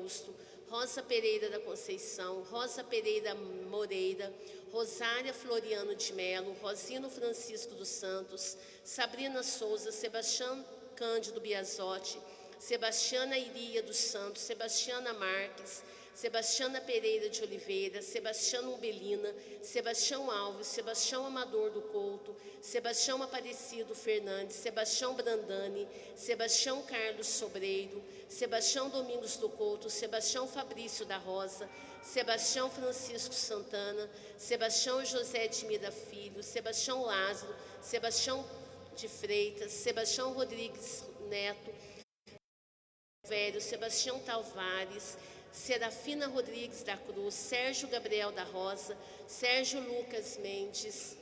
Augusto, Rosa Pereira da Conceição, Rosa Pereira Moreira, Rosária Floriano de Melo, Rosino Francisco dos Santos, Sabrina Souza, Sebastião Cândido Biasotti, Sebastiana Iria dos Santos, Sebastiana Marques, Sebastiana Pereira de Oliveira, Sebastião Umbelina, Sebastião Alves, Sebastião Amador do Couto, Sebastião Aparecido Fernandes, Sebastião Brandani, Sebastião Carlos Sobreiro, Sebastião Domingos do Couto, Sebastião Fabrício da Rosa, Sebastião Francisco Santana, Sebastião José de Mira Filho, Sebastião Lázaro, Sebastião de Freitas, Sebastião Rodrigues Neto, Velho, Sebastião Tavares, Serafina Rodrigues da Cruz, Sérgio Gabriel da Rosa, Sérgio Lucas Mendes,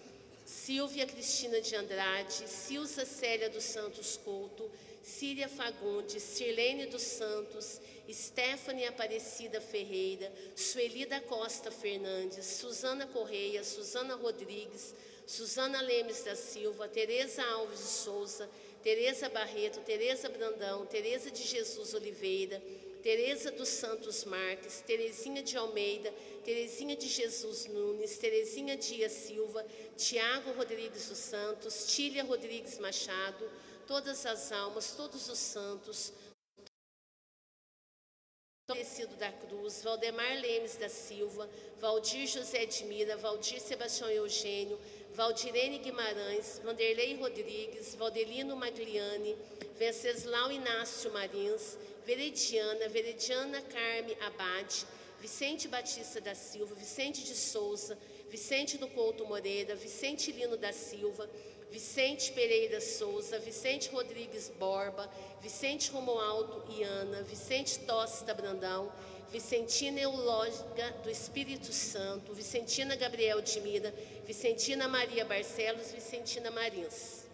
Silvia Cristina de Andrade, Silza Célia dos Santos Couto, Cília Fagundes, Sirlene dos Santos, Stephanie Aparecida Ferreira, Sueli da Costa Fernandes, Suzana Correia, Suzana Rodrigues, Suzana Lemes da Silva, Tereza Alves de Souza, Tereza Barreto, Tereza Brandão, Tereza de Jesus Oliveira, Tereza dos Santos Marques, Terezinha de Almeida, Terezinha de Jesus Nunes, Terezinha Dias Silva, Tiago Rodrigues dos Santos, Tília Rodrigues Machado, todas as almas, todos os santos, Aparecido da Cruz, Valdemar Lemes da Silva, Valdir José de Mira, Valdir Sebastião Eugênio, Valdirene Guimarães, Vanderlei Rodrigues, Valdelino Magliani, Venceslau Inácio Marins, Verediana Carme Abade, Vicente Batista da Silva, Vicente de Souza, Vicente do Couto Moreira, Vicente Lino da Silva, Vicente Pereira Souza, Vicente Rodrigues Borba, Vicente Romualdo Iana, Vicente Tosta Brandão, Vicentina Eulógica do Espírito Santo, Vicentina Gabriel de Mira, Vicentina Maria Barcelos, Vicentina Marins.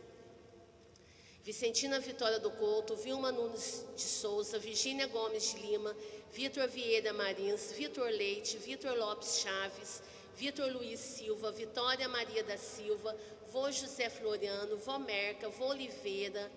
Vicentina Vitória do Couto, Vilma Nunes de Souza, Virgínia Gomes de Lima, Vitor Vieira Marins, Vitor Leite, Vitor Lopes Chaves, Vitor Luiz Silva, Vitória Maria da Silva, Vô José Floriano, Vô Merca, Vô Oliveira,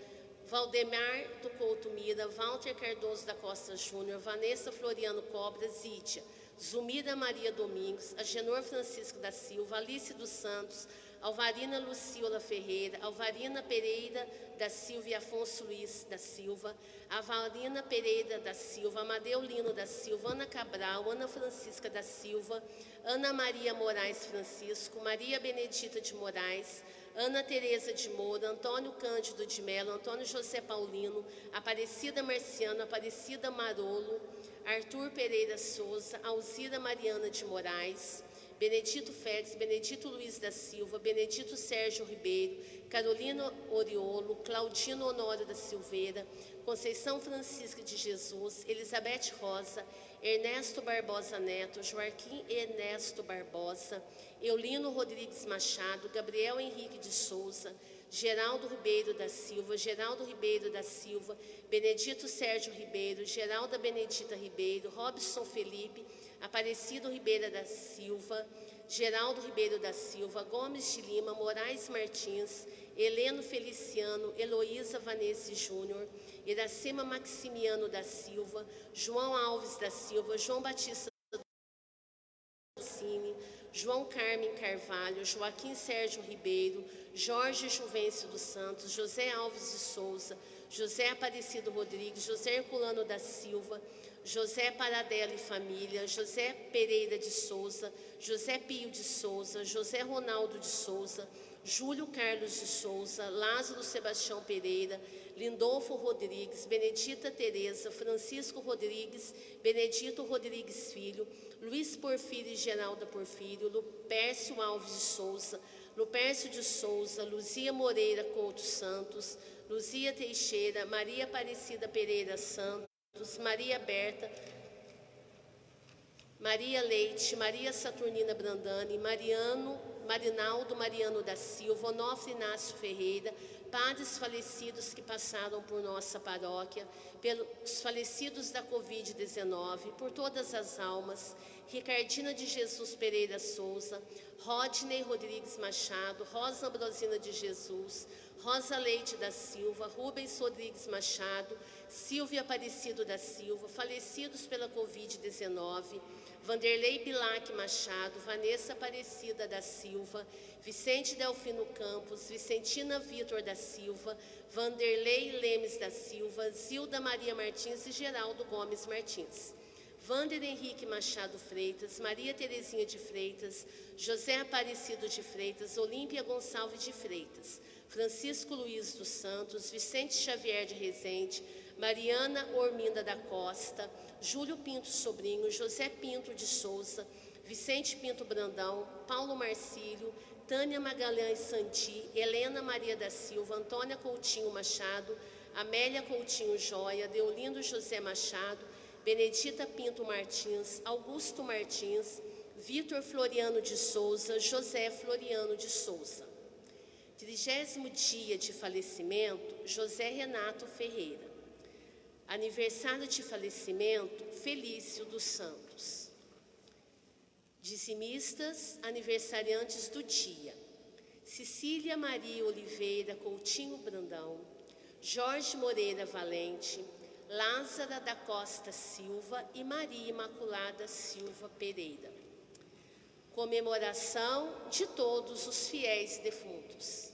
Valdemar do Couto Mira, Walter Cardoso da Costa Júnior, Vanessa Floriano Cobra, Zítia, Zumira Maria Domingos, Agenor Francisco da Silva, Alice dos Santos, Alvarina Luciola Ferreira, Alvarina Pereira da Silva e Afonso Luiz da Silva, Avalina Pereira da Silva, Amadeu Lino da Silva, Ana Cabral, Ana Francisca da Silva, Ana Maria Moraes Francisco, Maria Benedita de Moraes, Ana Tereza de Moura, Antônio Cândido de Melo, Antônio José Paulino, Aparecida Marciano, Aparecida Marolo, Arthur Pereira Souza, Alzira Mariana de Moraes, Benedito Félix, Benedito Luiz da Silva, Benedito Sérgio Ribeiro, Carolina Oriolo, Claudino Honório da Silveira, Conceição Francisca de Jesus, Elizabeth Rosa, Ernesto Barbosa Neto, Joaquim Ernesto Barbosa, Eulino Rodrigues Machado, Gabriel Henrique de Souza, Geraldo Ribeiro da Silva, Geraldo Ribeiro da Silva, Benedito Sérgio Ribeiro, Geralda Benedita Ribeiro, Robson Felipe, Aparecido Ribeira da Silva, Geraldo Ribeiro da Silva, Gomes de Lima, Moraes Martins, Heleno Feliciano, Heloísa Vanesse Júnior, Iracema Maximiano da Silva, João Alves da Silva, João Batista Cine, João Carmen Carvalho, Joaquim Sérgio Ribeiro, Jorge Juvencio dos Santos, José Alves de Souza, José Aparecido Rodrigues, José Herculano da Silva, José Paradela e Família, José Pereira de Souza, José Pio de Souza, José Ronaldo de Souza, Júlio Carlos de Souza, Lázaro Sebastião Pereira, Lindolfo Rodrigues, Benedita Tereza, Francisco Rodrigues, Benedito Rodrigues Filho, Luiz Porfírio e Geralda Porfírio, Lupércio Alves de Souza, Lupércio de Souza, Luzia Moreira Couto Santos, Luzia Teixeira, Maria Aparecida Pereira Santos, Maria Berta, Maria Leite, Maria Saturnina Brandani, Marinaldo Mariano da Silva, Onofre Inácio Ferreira, padres falecidos que passaram por nossa paróquia, pelos falecidos da Covid-19, por todas as almas, Ricardina de Jesus Pereira Souza, Rodney Rodrigues Machado, Rosa Ambrosina de Jesus, Rosa Leite da Silva, Rubens Rodrigues Machado, Silvia Aparecido da Silva, falecidos pela Covid-19, Vanderlei Bilac Machado, Vanessa Aparecida da Silva, Vicente Delfino Campos, Vicentina Vitor da Silva, Vanderlei Lemes da Silva, Zilda Maria Martins e Geraldo Gomes Martins. Vander Henrique Machado Freitas, Maria Terezinha de Freitas, José Aparecido de Freitas, Olímpia Gonçalves de Freitas, Francisco Luiz dos Santos, Vicente Xavier de Rezende, Mariana Orminda da Costa, Júlio Pinto Sobrinho, José Pinto de Souza, Vicente Pinto Brandão, Paulo Marcílio, Tânia Magalhães Santi, Helena Maria da Silva, Antônia Coutinho Machado, Amélia Coutinho Joia, Deolindo José Machado, Benedita Pinto Martins, Augusto Martins, Vitor Floriano de Souza, José Floriano de Souza. 30º dia de falecimento, José Renato Ferreira. Aniversário de falecimento, Felício dos Santos. Dizimistas, aniversariantes do dia: Cecília Maria Oliveira Coutinho Brandão, Jorge Moreira Valente, Lázara da Costa Silva e Maria Imaculada Silva Pereira. Comemoração de todos os fiéis defuntos.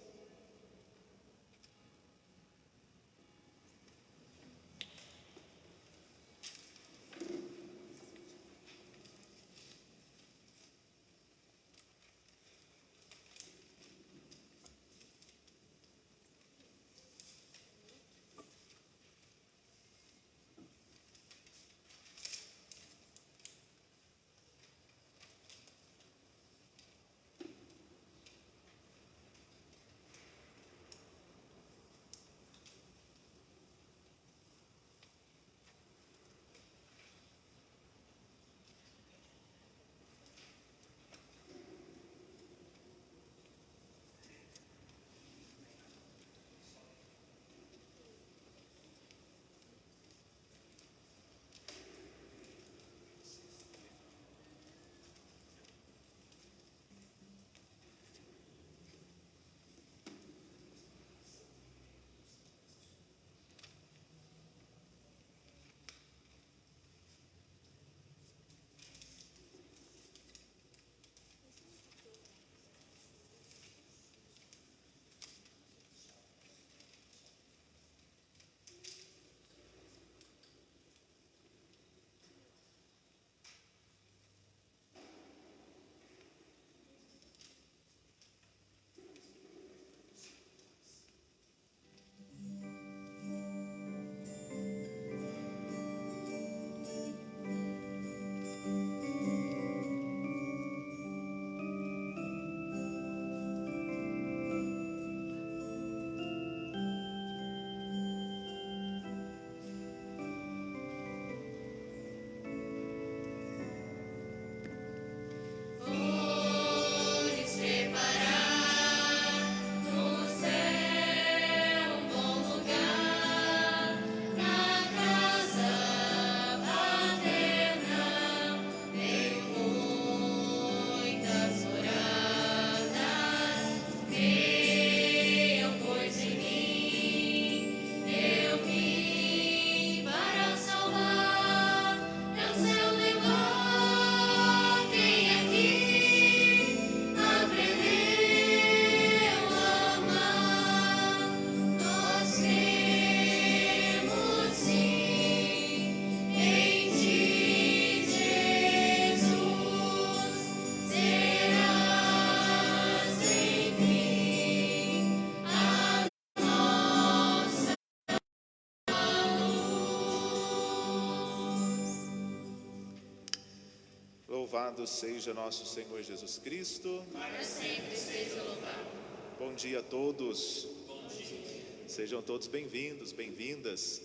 Louvado seja nosso Senhor Jesus Cristo. Para sempre seja louvado. Bom dia a todos. Bom dia. Sejam todos bem-vindos, bem-vindas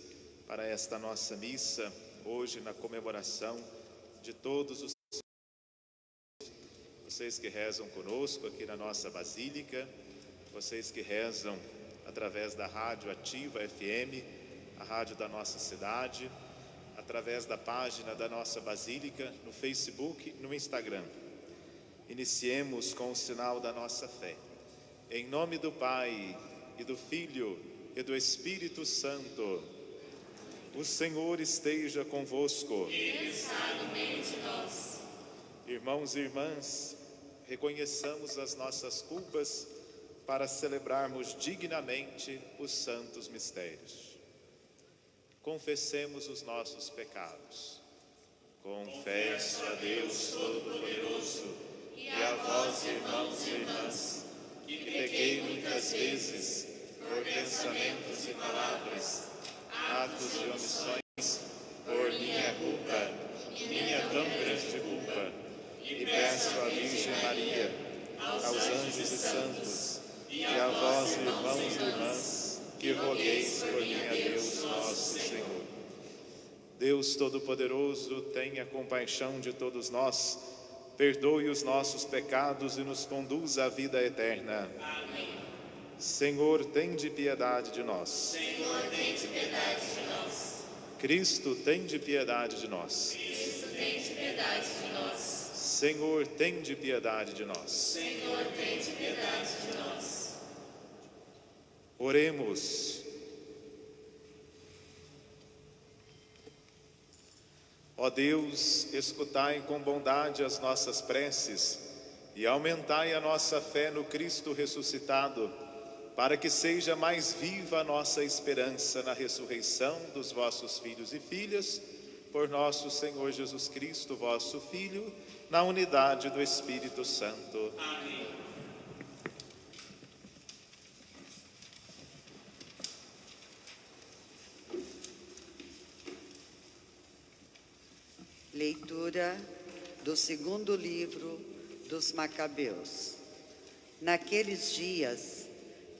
para esta nossa missa, hoje na comemoração de todos os vocês que rezam conosco aqui na nossa Basílica, vocês que rezam através da Rádio Ativa FM, a rádio da nossa cidade, através da página da nossa Basílica, no Facebook, no Instagram. Iniciemos com o sinal da nossa fé. Em nome do Pai, e do Filho, e do Espírito Santo. O Senhor esteja convosco. Ele está no meio de nós. Irmãos e irmãs, reconheçamos as nossas culpas para celebrarmos dignamente os santos mistérios. Confessemos os nossos pecados. Confesso a Deus Todo-Poderoso e a vós, irmãos e irmãs, que pequei muitas vezes por pensamentos e palavras, atos e omissões, por minha culpa e minha tão grande culpa, e peço à Virgem Maria, aos anjos e santos, e a vós, irmãos e irmãs, que rogueis por mim a Deus nosso Senhor. Deus Todo-Poderoso, tenha compaixão de todos nós, perdoe os nossos pecados e nos conduza à vida eterna. Amém. Senhor, tende piedade de nós. Senhor, tende piedade de nós. Cristo, tende piedade de nós. Cristo, tende piedade de nós. Senhor, tende piedade de nós. Senhor, tende piedade de nós. Oremos. Ó Deus, escutai com bondade as nossas preces e aumentai a nossa fé no Cristo ressuscitado, para que seja mais viva a nossa esperança na ressurreição dos vossos filhos e filhas, por nosso Senhor Jesus Cristo, vosso Filho, na unidade do Espírito Santo. Amém. Leitura do segundo livro dos Macabeus. Naqueles dias,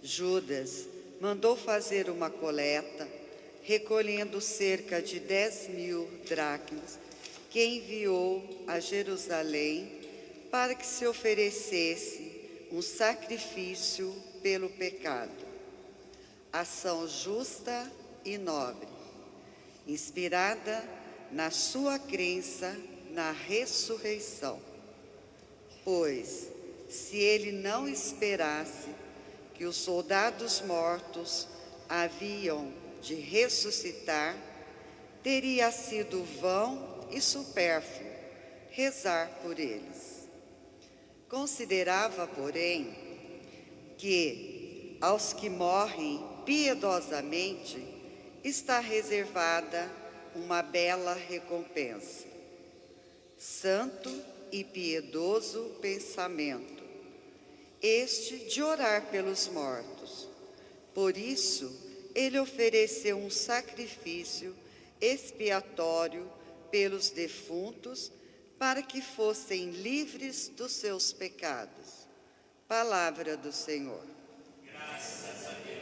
Judas mandou fazer uma coleta, recolhendo cerca de 10.000 dracmas, que enviou a Jerusalém para que se oferecesse um sacrifício pelo pecado. Ação justa e nobre, inspirada na sua crença na ressurreição. Pois, se ele não esperasse que os soldados mortos haviam de ressuscitar, teria sido vão e supérfluo rezar por eles. Considerava, porém, que aos que morrem piedosamente está reservada uma bela recompensa. Santo e piedoso pensamento, este de orar pelos mortos. Por isso, ele ofereceu um sacrifício expiatório pelos defuntos, para que fossem livres dos seus pecados. Palavra do Senhor. Graças a Deus.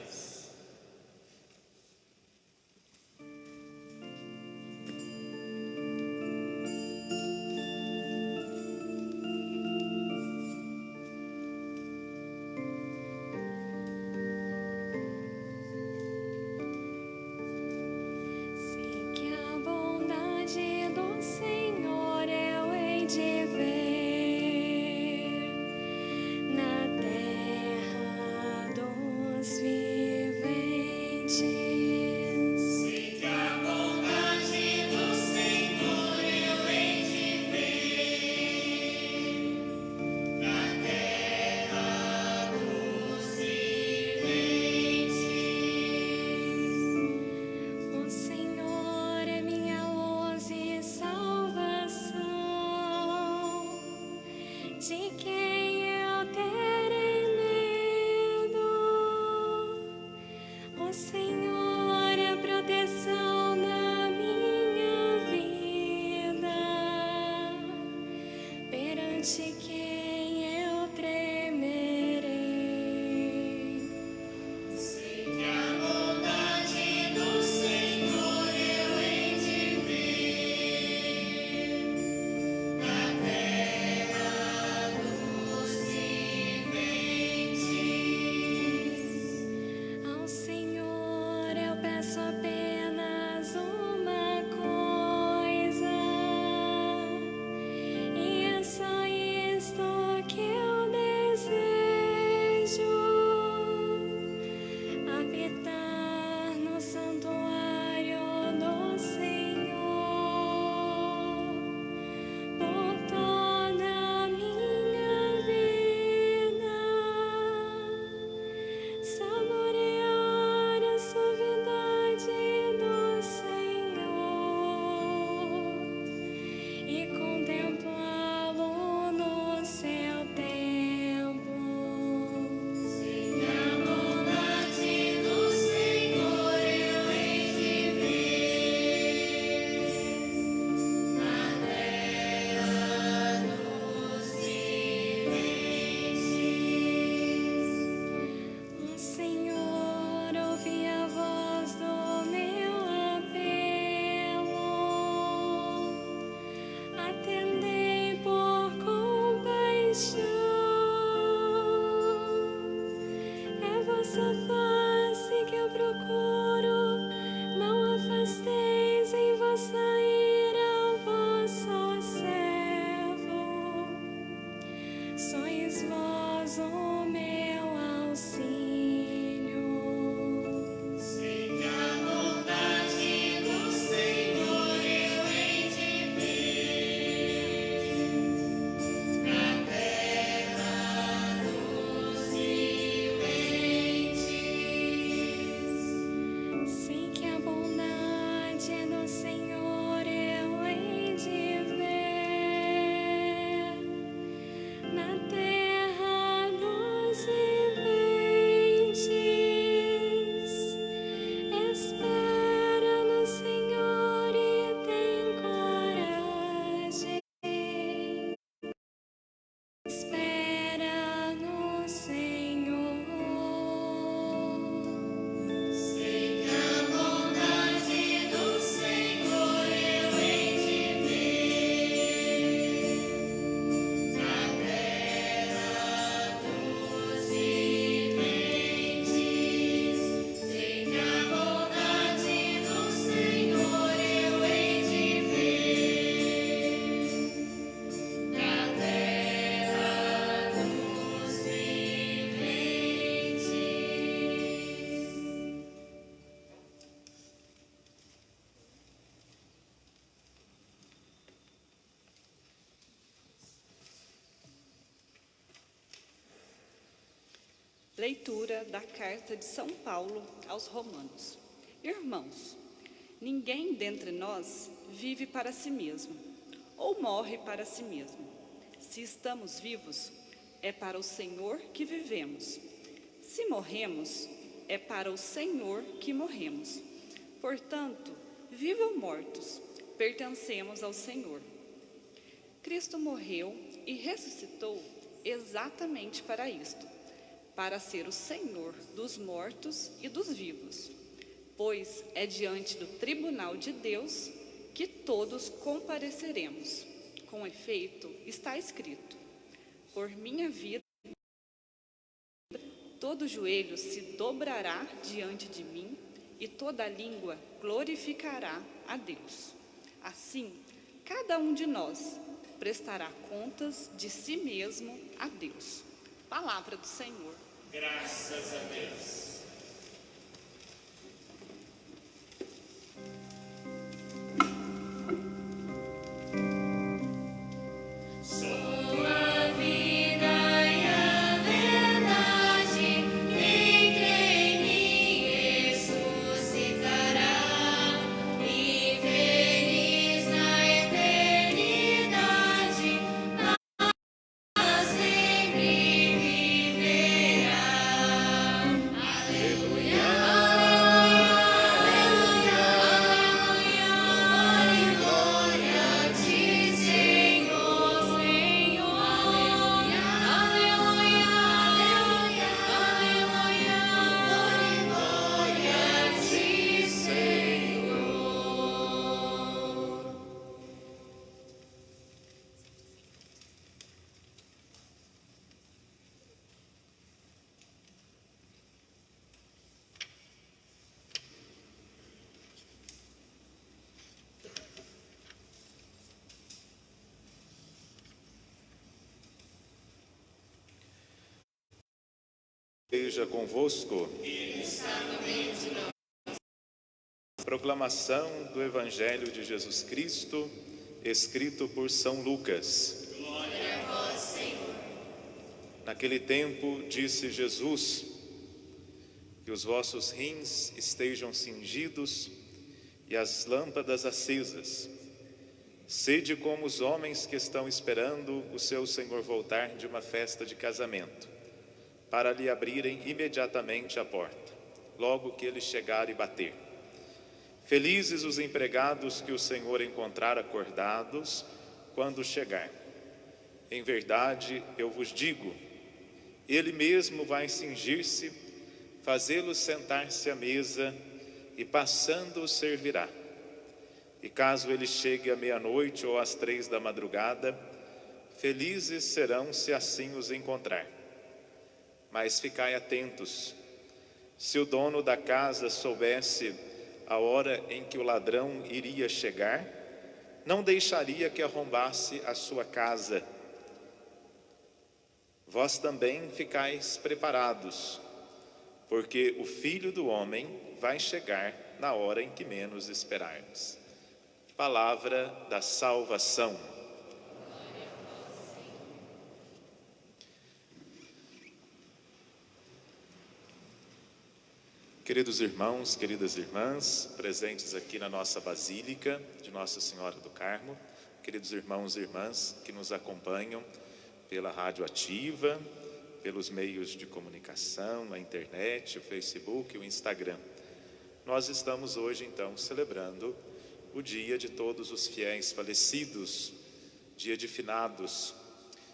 Leitura da carta de São Paulo aos Romanos. Irmãos, ninguém dentre nós vive para si mesmo, ou morre para si mesmo. Se estamos vivos, é para o Senhor que vivemos. Se morremos, é para o Senhor que morremos. Portanto, vivos ou mortos, pertencemos ao Senhor. Cristo morreu e ressuscitou exatamente para isto, para ser o Senhor dos mortos e dos vivos, pois é diante do tribunal de Deus que todos compareceremos. Com efeito, está escrito: por minha vida, todo joelho se dobrará diante de mim e toda língua glorificará a Deus. Assim, cada um de nós prestará contas de si mesmo a Deus. Palavra do Senhor. Graças a Deus. Esteja convosco. Proclamação do Evangelho de Jesus Cristo, escrito por São Lucas. Glória a vós, Senhor. Naquele tempo disse Jesus: que os vossos rins estejam cingidos e as lâmpadas acesas. Sede como os homens que estão esperando o seu Senhor voltar de uma festa de casamento, para lhe abrirem imediatamente a porta, logo que ele chegar e bater. Felizes os empregados que o Senhor encontrar acordados quando chegar. Em verdade, eu vos digo, ele mesmo vai cingir-se, fazê-los sentar-se à mesa e passando os servirá. E caso ele chegue à meia-noite ou às 3 da madrugada, felizes serão se assim os encontrar. Mas ficai atentos, se o dono da casa soubesse a hora em que o ladrão iria chegar, não deixaria que arrombasse a sua casa. Vós também ficais preparados, porque o Filho do Homem vai chegar na hora em que menos esperarmos. Palavra da salvação. Queridos irmãos, queridas irmãs, presentes aqui na nossa Basílica de Nossa Senhora do Carmo, queridos irmãos e irmãs que nos acompanham pela Rádio Ativa, pelos meios de comunicação, a internet, o Facebook, o Instagram. Nós estamos hoje, então, celebrando o dia de todos os fiéis falecidos, dia de finados.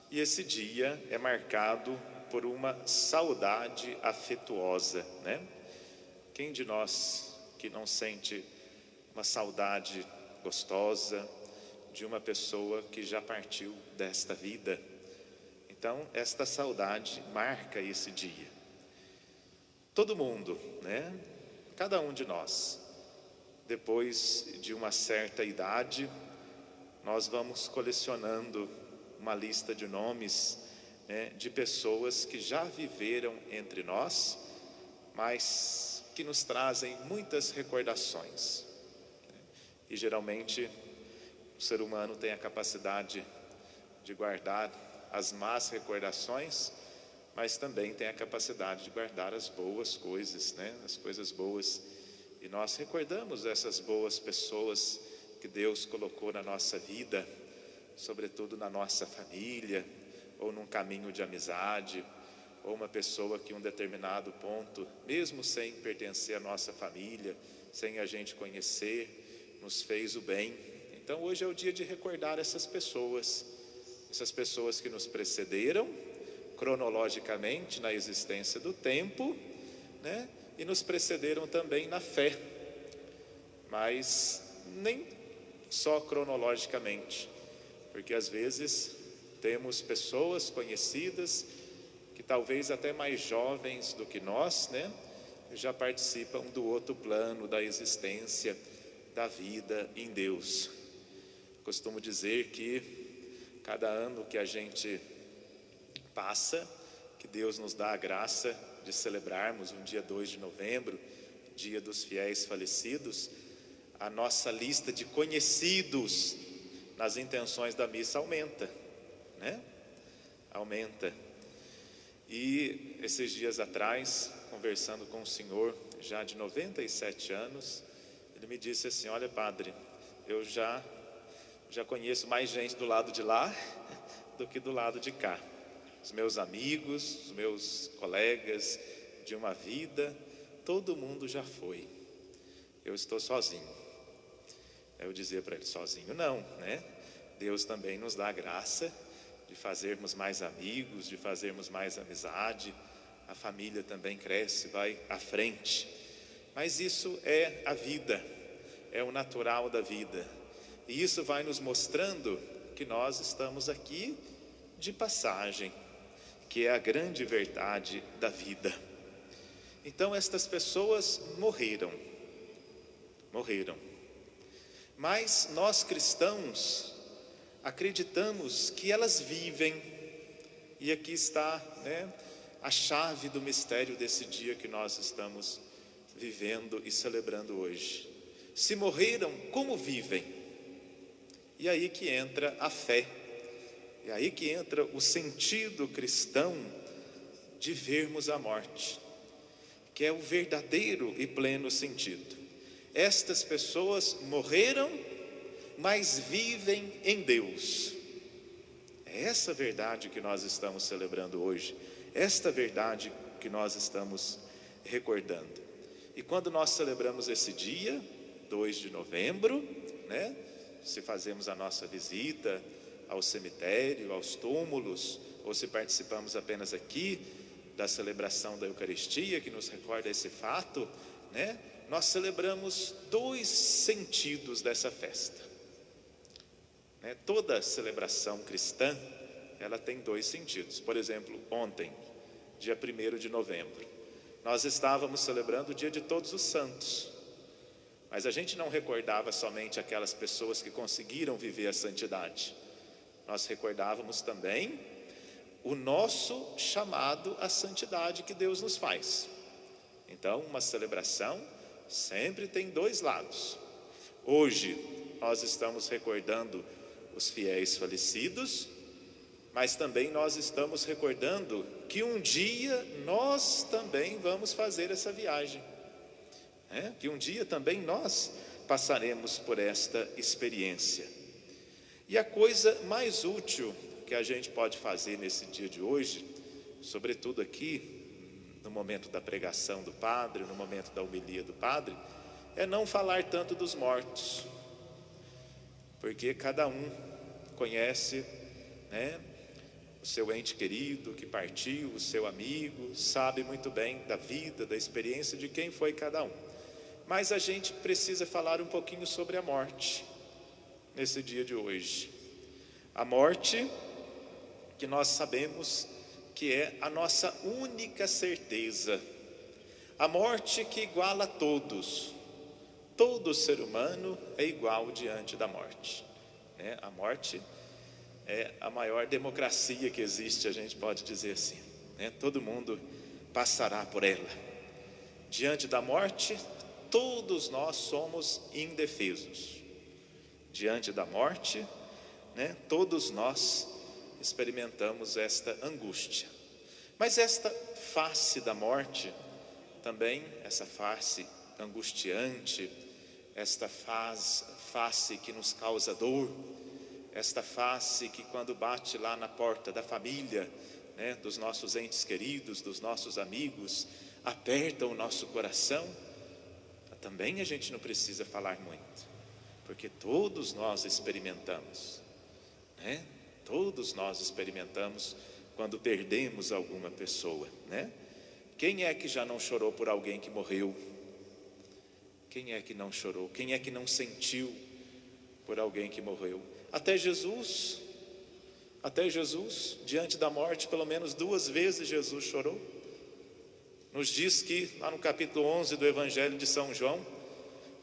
E esse dia é marcado por uma saudade afetuosa, né? Quem de nós que não sente uma saudade gostosa de uma pessoa que já partiu desta vida? Então, esta saudade marca esse dia. Todo mundo, né? Cada um de nós, depois de uma certa idade, nós vamos colecionando uma lista de nomes, né, de pessoas que já viveram entre nós, mas que nos trazem muitas recordações. E geralmente o ser humano tem a capacidade de guardar as más recordações, mas também tem a capacidade de guardar as boas coisas, né? As coisas boas. E nós recordamos essas boas pessoas que Deus colocou na nossa vida, sobretudo na nossa família, ou num caminho de amizade, ou uma pessoa que em um determinado ponto, mesmo sem pertencer à nossa família, sem a gente conhecer, nos fez o bem. Então hoje é o dia de recordar essas pessoas que nos precederam cronologicamente na existência do tempo, né? E nos precederam também na fé, mas nem só cronologicamente, porque às vezes temos pessoas conhecidas que talvez até mais jovens do que nós, né? Já participam do outro plano da existência, da vida em Deus. Costumo dizer que cada ano que a gente passa, que Deus nos dá a graça de celebrarmos um dia 2 de novembro, dia dos fiéis falecidos, a nossa lista de conhecidos nas intenções da missa aumenta, né? Aumenta. E esses dias atrás, conversando com um senhor já de 97 anos, ele me disse assim: olha, padre, eu já conheço mais gente do lado de lá do que do lado de cá. Os meus amigos, os meus colegas de uma vida, todo mundo já foi. Eu estou sozinho. Eu dizia para ele: sozinho não, né? Deus também nos dá a graça de fazermos mais amigos, de fazermos mais amizade. A família também cresce, vai à frente. Mas isso é a vida, é o natural da vida. E isso vai nos mostrando que nós estamos aqui de passagem, que é a grande verdade da vida. Então estas pessoas morreram. Mas nós cristãos acreditamos que elas vivem. E aqui está, né, a chave do mistério desse dia que nós estamos vivendo e celebrando hoje. Se morreram, como vivem? E aí que entra a fé. É aí que entra o sentido cristão de vermos a morte, que é o verdadeiro e pleno sentido. Estas pessoas morreram, mas vivem em Deus. É essa verdade que nós estamos celebrando hoje, esta verdade que nós estamos recordando. E quando nós celebramos esse dia, 2 de novembro, né? Se fazemos a nossa visita ao cemitério, aos túmulos, ou se participamos apenas aqui da celebração da Eucaristia, que nos recorda esse fato, né? Nós celebramos dois sentidos dessa festa, né? Toda celebração cristã, ela tem dois sentidos. Por exemplo, ontem, dia 1º de novembro, nós estávamos celebrando o dia de Todos os Santos, mas a gente não recordava somente aquelas pessoas que conseguiram viver a santidade. Nós recordávamos também o nosso chamado à santidade que Deus nos faz. Então, uma celebração sempre tem dois lados. Hoje, nós estamos recordando os fiéis falecidos, mas também nós estamos recordando que um dia nós também vamos fazer essa viagem, né? Que um dia também nós passaremos por esta experiência. E a coisa mais útil que a gente pode fazer nesse dia de hoje, sobretudo aqui, no momento da pregação do padre, no momento da homilia do padre, é não falar tanto dos mortos, porque cada um conhece, né, o seu ente querido que partiu, o seu amigo, sabe muito bem da vida, da experiência de quem foi cada um. Mas a gente precisa falar um pouquinho sobre a morte nesse dia de hoje. A morte que nós sabemos que é a nossa única certeza. A morte que iguala a todos. Todo ser humano é igual diante da morte, né? A morte é a maior democracia que existe, a gente pode dizer assim, né? Todo mundo passará por ela. Diante da morte, todos nós somos indefesos. Diante da morte, né, todos nós experimentamos esta angústia. Mas esta face da morte, também essa face angustiante, esta face que nos causa dor, esta face que quando bate lá na porta da família, né, dos nossos entes queridos, dos nossos amigos, aperta o nosso coração, também a gente não precisa falar muito, porque todos nós experimentamos, né? Todos nós experimentamos quando perdemos alguma pessoa, né? Quem é que já não chorou por alguém que morreu? Quem é que não chorou? Quem é que não sentiu por alguém que morreu? Até Jesus, diante da morte, pelo menos 2 vezes Jesus chorou. Nos diz que, lá no capítulo 11 do Evangelho de São João,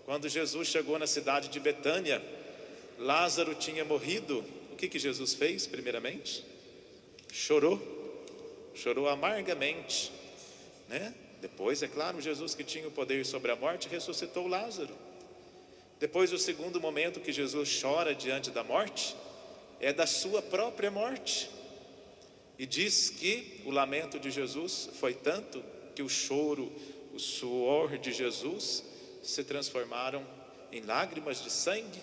quando Jesus chegou na cidade de Betânia, Lázaro tinha morrido. O que Jesus fez primeiramente? Chorou amargamente, né? Depois, é claro, Jesus, que tinha o poder sobre a morte, ressuscitou Lázaro. Depois, o segundo momento que Jesus chora diante da morte é da sua própria morte, e diz que o lamento de Jesus foi tanto que o choro, o suor de Jesus se transformaram em lágrimas de sangue,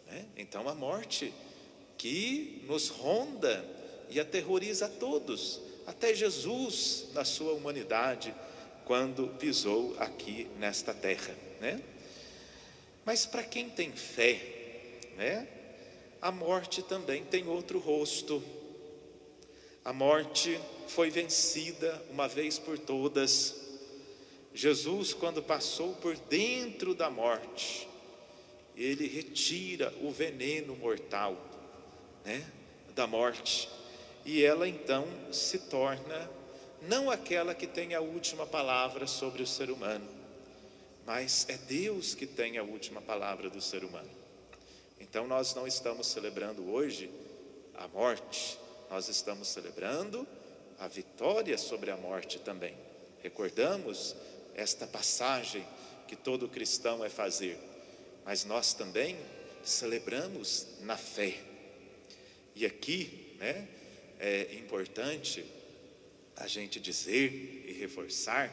né? Então a morte que nos ronda e aterroriza a todos, até Jesus na sua humanidade, quando pisou aqui nesta terra, né? Mas para quem tem fé, né, a morte também tem outro rosto. A morte foi vencida uma vez por todas. Jesus, quando passou por dentro da morte, ele retira o veneno mortal, né, da morte, e ela então se torna não aquela que tem a última palavra sobre o ser humano, mas é Deus que tem a última palavra do ser humano. Então nós não estamos celebrando hoje a morte, nós estamos celebrando a vitória sobre a morte também. Recordamos esta passagem que todo cristão é fazer, mas nós também celebramos na fé. E aqui, né, é importante a gente dizer e reforçar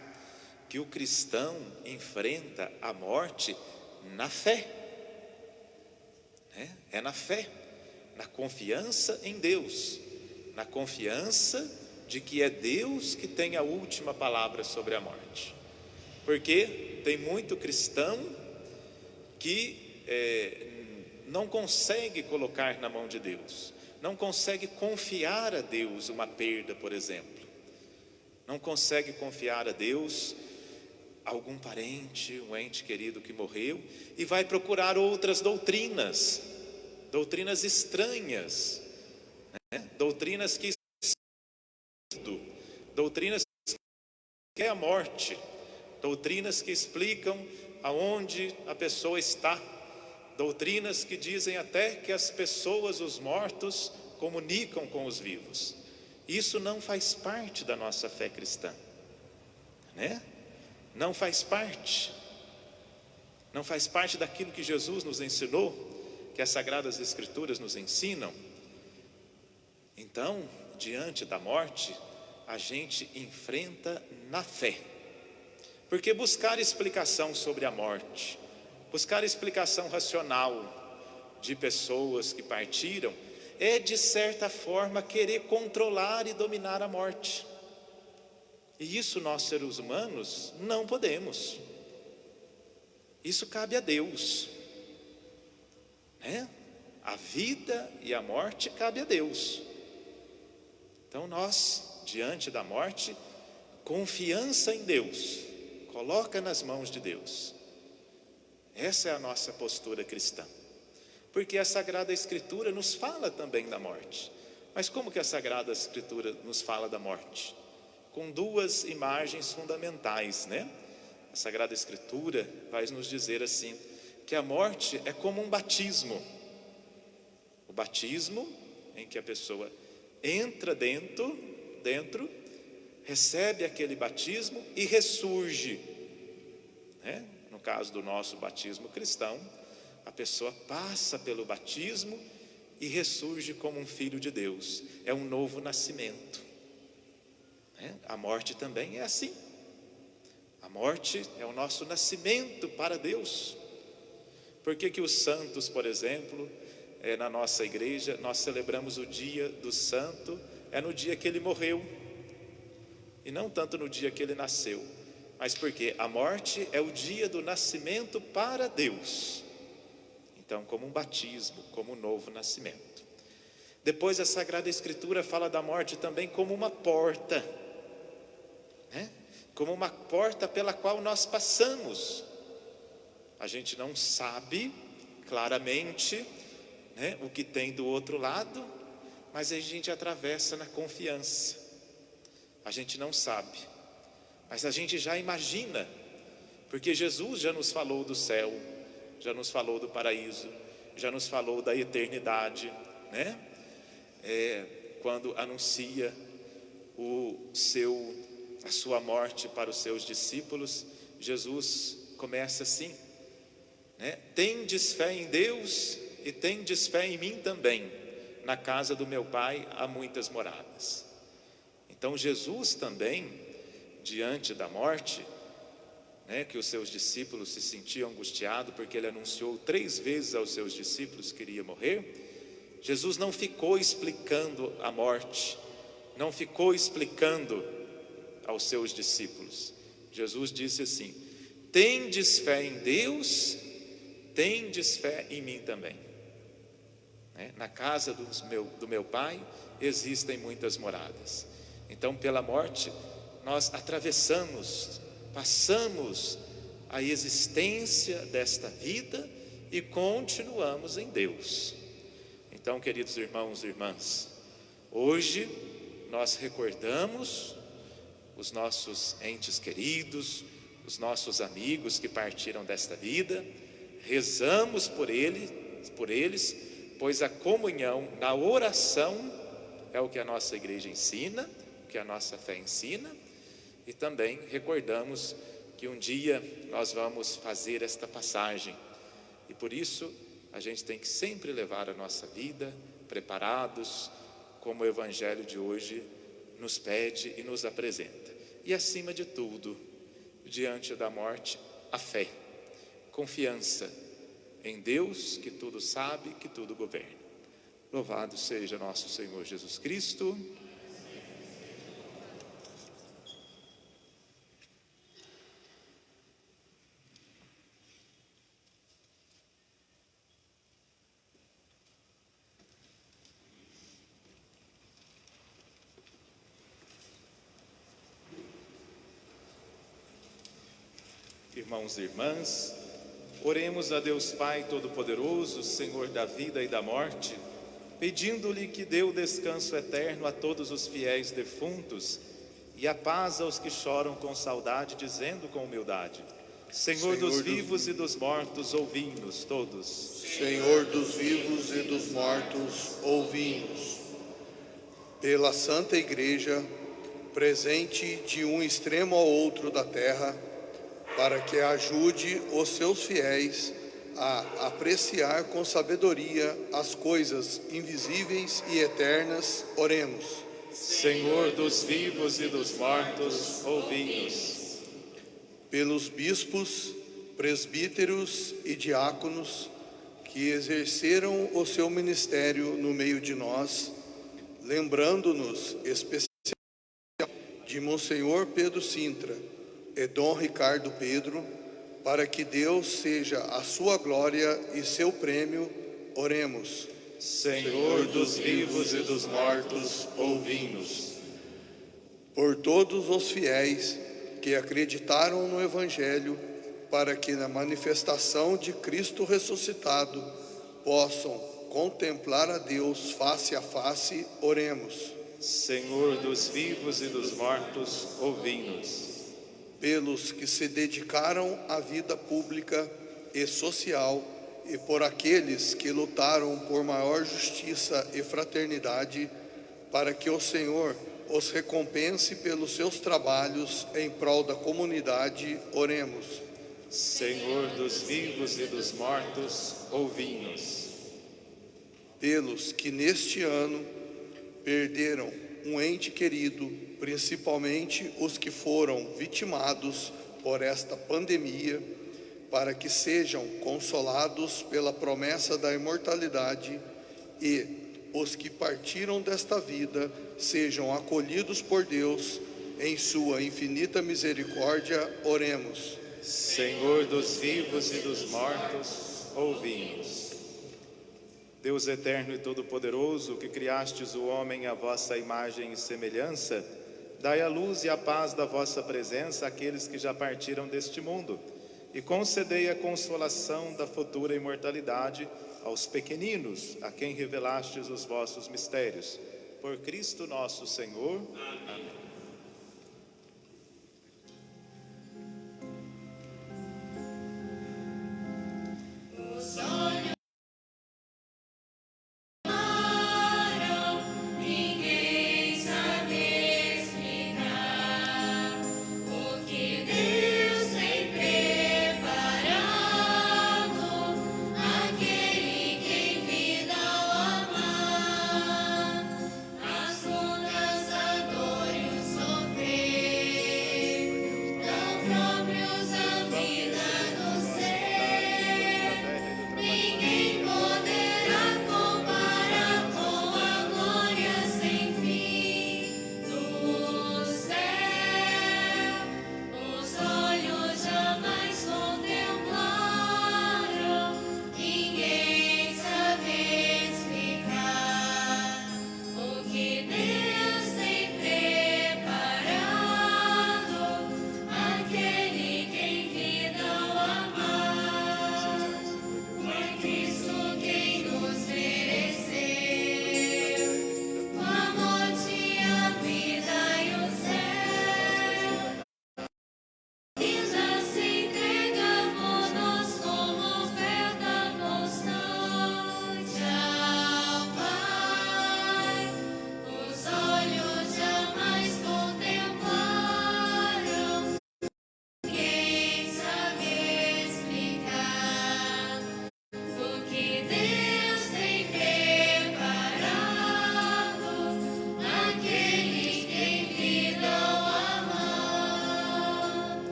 que o cristão enfrenta a morte na fé, né? É na fé, na confiança em Deus, na confiança de que é Deus que tem a última palavra sobre a morte. Porque tem muito cristão que não consegue colocar na mão de Deus, não consegue confiar a Deus uma perda, por exemplo, não consegue confiar a Deus algum parente, um ente querido que morreu, e vai procurar outras doutrinas estranhas, né? Doutrinas que é a morte, doutrinas que explicam aonde a pessoa está, doutrinas que dizem até que as pessoas, os mortos, comunicam com os vivos. Isso não faz parte da nossa fé cristã, né? Não faz parte daquilo que Jesus nos ensinou, que as Sagradas Escrituras nos ensinam. Então, diante da morte, a gente enfrenta na fé, porque buscar explicação sobre a morte, buscar explicação racional de pessoas que partiram, é de certa forma querer controlar e dominar a morte. E isso nós seres humanos não podemos. Isso cabe a Deus, né? A vida e a morte cabe a Deus. Então nós, diante da morte, confiança em Deus, coloca nas mãos de Deus. Essa é a nossa postura cristã. Porque a Sagrada Escritura nos fala também da morte. Mas como que a Sagrada Escritura nos fala da morte? Com 2 imagens fundamentais, né? A Sagrada Escritura vai nos dizer assim, que a morte é como um batismo. O batismo em que a pessoa entra dentro, recebe aquele batismo e ressurge, né? No caso do nosso batismo cristão, a pessoa passa pelo batismo e ressurge como um filho de Deus. É um novo nascimento. A morte também é assim. A morte é o nosso nascimento para Deus. Por que os santos, por exemplo, na nossa igreja, nós celebramos o dia do santo, no dia que ele morreu, e não tanto no dia que ele nasceu, mas porque a morte é o dia do nascimento para Deus. Então, como um batismo, como um novo nascimento. Depois a Sagrada Escritura fala da morte também como uma porta, como uma porta pela qual nós passamos. A gente não sabe claramente, o que tem do outro lado, mas a gente atravessa na confiança. A gente não sabe, mas a gente já imagina, porque Jesus já nos falou do céu, já nos falou do paraíso, já nos falou da eternidade, quando anuncia a sua morte para os seus discípulos, Jesus começa assim, tendes fé em Deus e tendes fé em mim também. Na casa do meu Pai há muitas moradas. Então Jesus também, diante da morte, que os seus discípulos se sentiam angustiados, porque ele anunciou 3 vezes aos seus discípulos que iria morrer. Jesus não ficou explicando a morte, não ficou explicando aos seus discípulos. Jesus disse assim: tendes fé em Deus, tendes fé em mim também. Na casa do meu Pai existem muitas moradas. Então, pela morte, nós atravessamos, passamos a existência desta vida e continuamos em Deus. Então, queridos irmãos e irmãs, hoje nós recordamos os nossos entes queridos, os nossos amigos que partiram desta vida, rezamos por eles, pois a comunhão na oração é o que a nossa igreja ensina, o que a nossa fé ensina, e também recordamos que um dia nós vamos fazer esta passagem, e por isso a gente tem que sempre levar a nossa vida preparados, como o Evangelho de hoje nos pede e nos apresenta. E acima de tudo, diante da morte, a fé, confiança em Deus, que tudo sabe, que tudo governa. Louvado seja nosso Senhor Jesus Cristo. Irmãos e irmãs, oremos a Deus Pai Todo-Poderoso, Senhor da vida e da morte, pedindo-lhe que dê o descanso eterno a todos os fiéis defuntos e a paz aos que choram com saudade, dizendo com humildade: Senhor dos vivos e dos mortos, ouvi-nos todos. Senhor dos vivos e dos mortos, ouvi-nos. Pela Santa Igreja, presente de um extremo ao outro da terra, para que ajude os seus fiéis a apreciar com sabedoria as coisas invisíveis e eternas, oremos. Senhor dos vivos e dos mortos, ouvi-nos. Pelos bispos, presbíteros e diáconos que exerceram o seu ministério no meio de nós, lembrando-nos especialmente de Monsenhor Pedro Sintra e Dom Ricardo Pedro, para que Deus seja a sua glória e seu prêmio, oremos. Senhor dos vivos e dos mortos, ouvi-nos. Por todos os fiéis que acreditaram no Evangelho, para que na manifestação de Cristo ressuscitado possam contemplar a Deus face a face, oremos. Senhor dos vivos e dos mortos, ouvi-nos. Pelos que se dedicaram à vida pública e social e por aqueles que lutaram por maior justiça e fraternidade, para que o Senhor os recompense pelos seus trabalhos em prol da comunidade, oremos. Senhor dos vivos e dos mortos, ouvi-nos. Pelos que neste ano perderam um ente querido principalmente os que foram vitimados por esta pandemia, para que sejam consolados pela promessa da imortalidade e os que partiram desta vida sejam acolhidos por Deus em sua infinita misericórdia. Oremos. Senhor dos vivos e dos mortos, ouvi-nos. Deus eterno e todo-poderoso, que criastes o homem à vossa imagem e semelhança, dai a luz e a paz da vossa presença àqueles que já partiram deste mundo, e concedei a consolação da futura imortalidade aos pequeninos, a quem revelastes os vossos mistérios. Por Cristo nosso Senhor. Amém.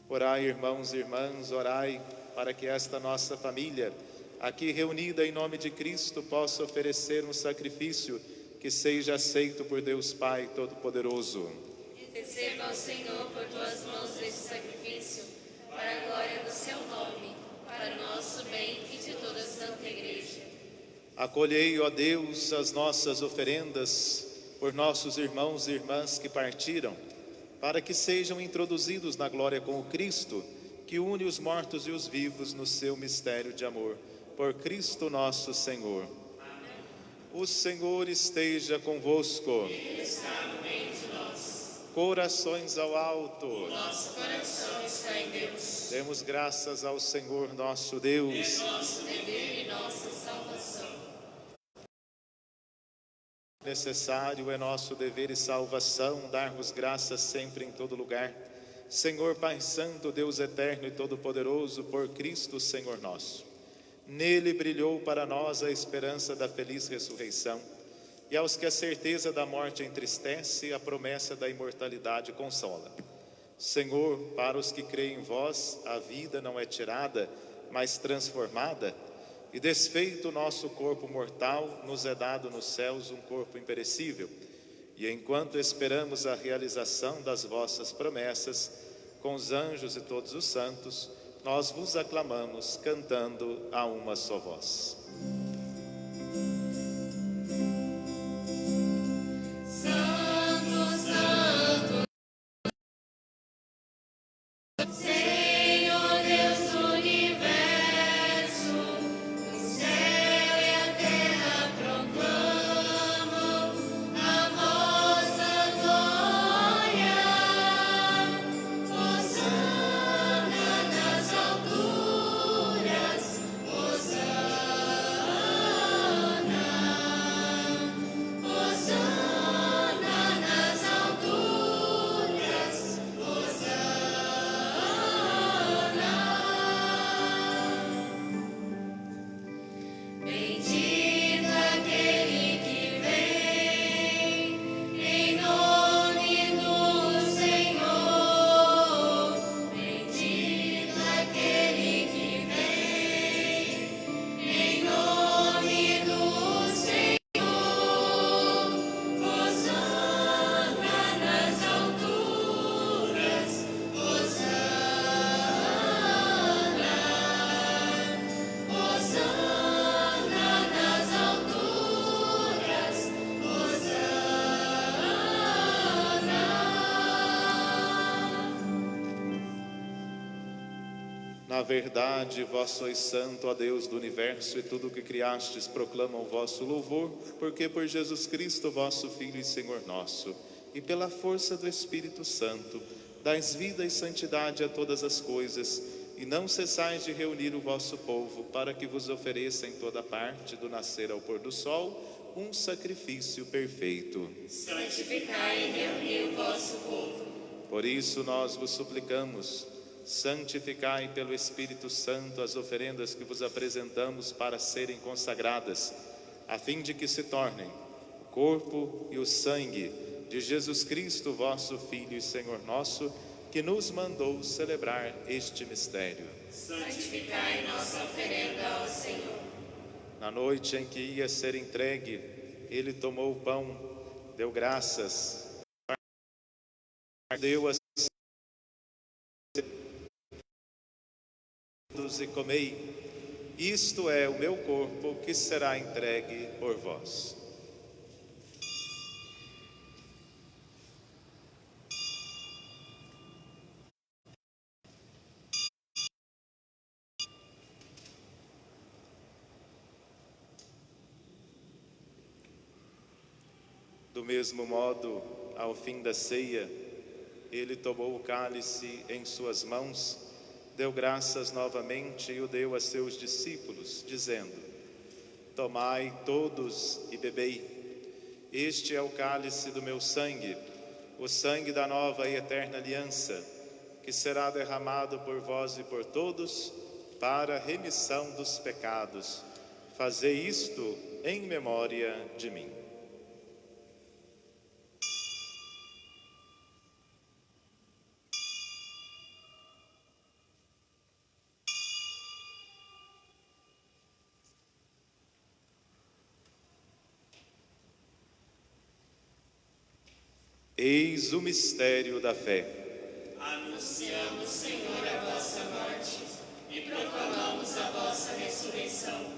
Orai, irmãos e irmãs, orai para que esta nossa família, aqui reunida em nome de Cristo, possa oferecer um sacrifício que seja aceito por Deus Pai Todo-Poderoso. Receba o Senhor por tuas mãos este sacrifício, para a glória do seu nome, para o nosso bem e de toda a Santa Igreja. Acolhei, ó Deus, as nossas oferendas por nossos irmãos e irmãs que partiram, para que sejam introduzidos na glória com o Cristo, que une os mortos e os vivos no seu mistério de amor. Por Cristo nosso Senhor. Amém. O Senhor esteja convosco. Ele está no meio de nós. Corações ao alto. O nosso coração está em Deus. Demos graças ao Senhor nosso Deus. É nosso dever e nossa salvação. Necessário é nosso dever e salvação dar-vos graças sempre em todo lugar. Senhor Pai Santo, Deus eterno e todo-poderoso, por Cristo Senhor nosso. Nele brilhou para nós a esperança da feliz ressurreição, e aos que a certeza da morte entristece, a promessa da imortalidade consola. Senhor, para os que creem em vós, a vida não é tirada, mas transformada, e desfeito o nosso corpo mortal, nos é dado nos céus um corpo imperecível. E enquanto esperamos a realização das vossas promessas, com os anjos e todos os santos, nós vos aclamamos, cantando a uma só voz. verdade, vós sois santo, ó Deus do universo, e tudo o que criastes proclama o vosso louvor, porque por Jesus Cristo, vosso Filho e Senhor nosso, e pela força do Espírito Santo, dais vida e santidade a todas as coisas, e não cessais de reunir o vosso povo, para que vos ofereça em toda parte, do nascer ao pôr do sol, um sacrifício perfeito. Santificai e reuni o vosso povo. Por isso nós vos suplicamos, santificai pelo Espírito Santo as oferendas que vos apresentamos para serem consagradas, a fim de que se tornem o corpo e o sangue de Jesus Cristo, vosso Filho e Senhor nosso, que nos mandou celebrar este mistério. Santificai nossa oferenda ao Senhor. Na noite em que ia ser entregue, ele tomou o pão, deu graças, deu a e comei, isto é o meu corpo que será entregue por vós. Do mesmo modo, ao fim da ceia, ele tomou o cálice em suas mãos, deu graças novamente e o deu a seus discípulos, dizendo: tomai todos e bebei, este é o cálice do meu sangue, o sangue da nova e eterna aliança, que será derramado por vós e por todos, para a remissão dos pecados. Fazei isto em memória de mim. Eis o mistério da fé. Anunciamos, Senhor, a vossa morte e proclamamos a vossa ressurreição.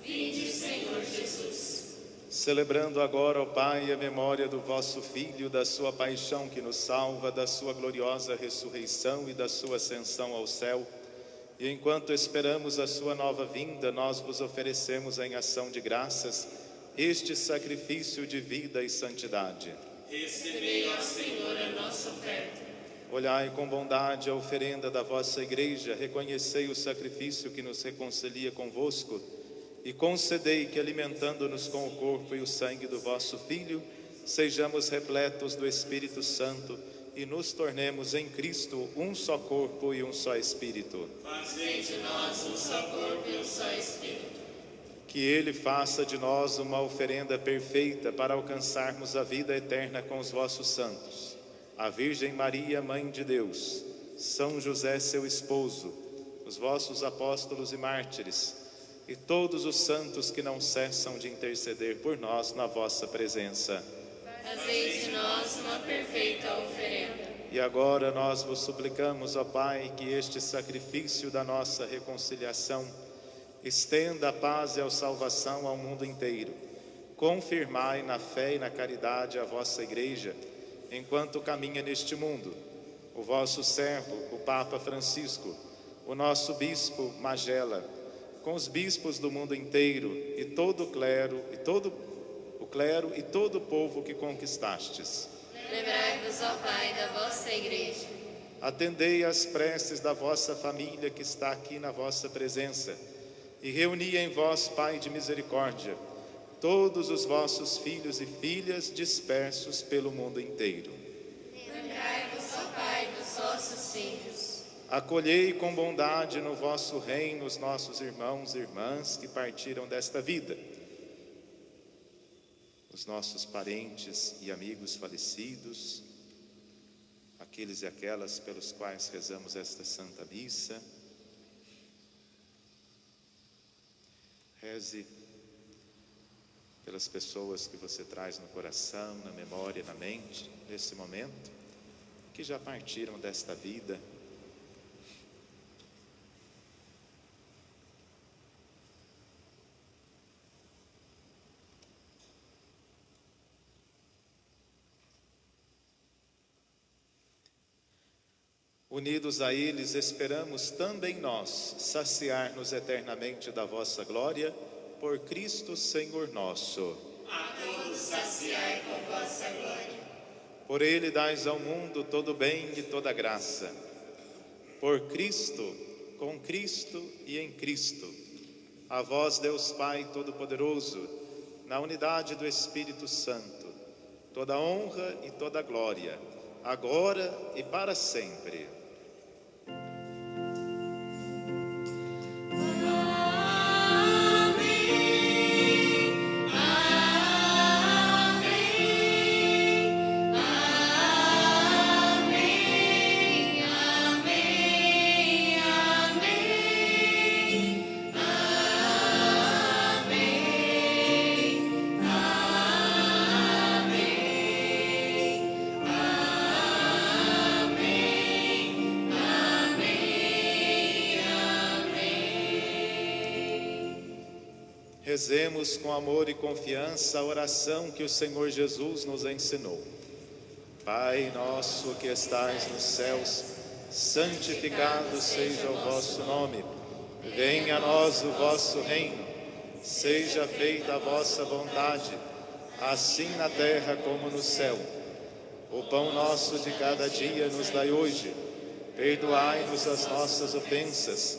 Vinde, Senhor Jesus. Celebrando agora, ó Pai, a memória do vosso Filho, da sua paixão que nos salva, da sua gloriosa ressurreição e da sua ascensão ao céu, e enquanto esperamos a sua nova vinda, nós vos oferecemos em ação de graças este sacrifício de vida e santidade. Recebei, ó Senhor, a nossa oferta. Olhai com bondade a oferenda da vossa igreja, reconhecei o sacrifício que nos reconcilia convosco e concedei que, alimentando-nos com o corpo e o sangue do vosso Filho, sejamos repletos do Espírito Santo e nos tornemos em Cristo um só corpo e um só Espírito. Fazei de nós um só corpo e um só Espírito. Que Ele faça de nós uma oferenda perfeita para alcançarmos a vida eterna com os vossos santos. A Virgem Maria, Mãe de Deus, São José, seu esposo, os vossos apóstolos e mártires, e todos os santos que não cessam de interceder por nós na vossa presença. Fazei de nós uma perfeita oferenda. E agora nós vos suplicamos, ó Pai, que este sacrifício da nossa reconciliação estenda a paz e a salvação ao mundo inteiro. Confirmai na fé e na caridade a vossa Igreja, enquanto caminha neste mundo, o vosso servo, o Papa Francisco, o nosso Bispo Magela, com os bispos do mundo inteiro e todo o clero e todo o povo que conquistastes. Lembrai-vos, ó Pai, da vossa Igreja. Atendei às preces da vossa família que está aqui na vossa presença, e reuni em vós, Pai de misericórdia, todos os vossos filhos e filhas dispersos pelo mundo inteiro. Lembrai-vos, ó Pai, dos vossos filhos. Acolhei com bondade no vosso reino os nossos irmãos e irmãs que partiram desta vida, os nossos parentes e amigos falecidos, aqueles e aquelas pelos quais rezamos esta Santa Missa. Reze pelas pessoas que você traz no coração, na memória, na mente, nesse momento, que já partiram desta vida. Unidos a eles, esperamos também nós saciar-nos eternamente da vossa glória, por Cristo Senhor nosso. A todos saciai com vossa glória. Por ele dais ao mundo todo bem e toda graça. Por Cristo, com Cristo e em Cristo. A vós, Deus Pai Todo-Poderoso, na unidade do Espírito Santo, toda honra e toda glória, agora e para sempre. Rezemos com amor e confiança a oração que o Senhor Jesus nos ensinou. Pai nosso que estais nos céus, santificado seja o vosso nome. Venha a nós o vosso reino. Seja feita a vossa vontade, assim na terra como no céu. O pão nosso de cada dia nos dai hoje. Perdoai-nos as nossas ofensas,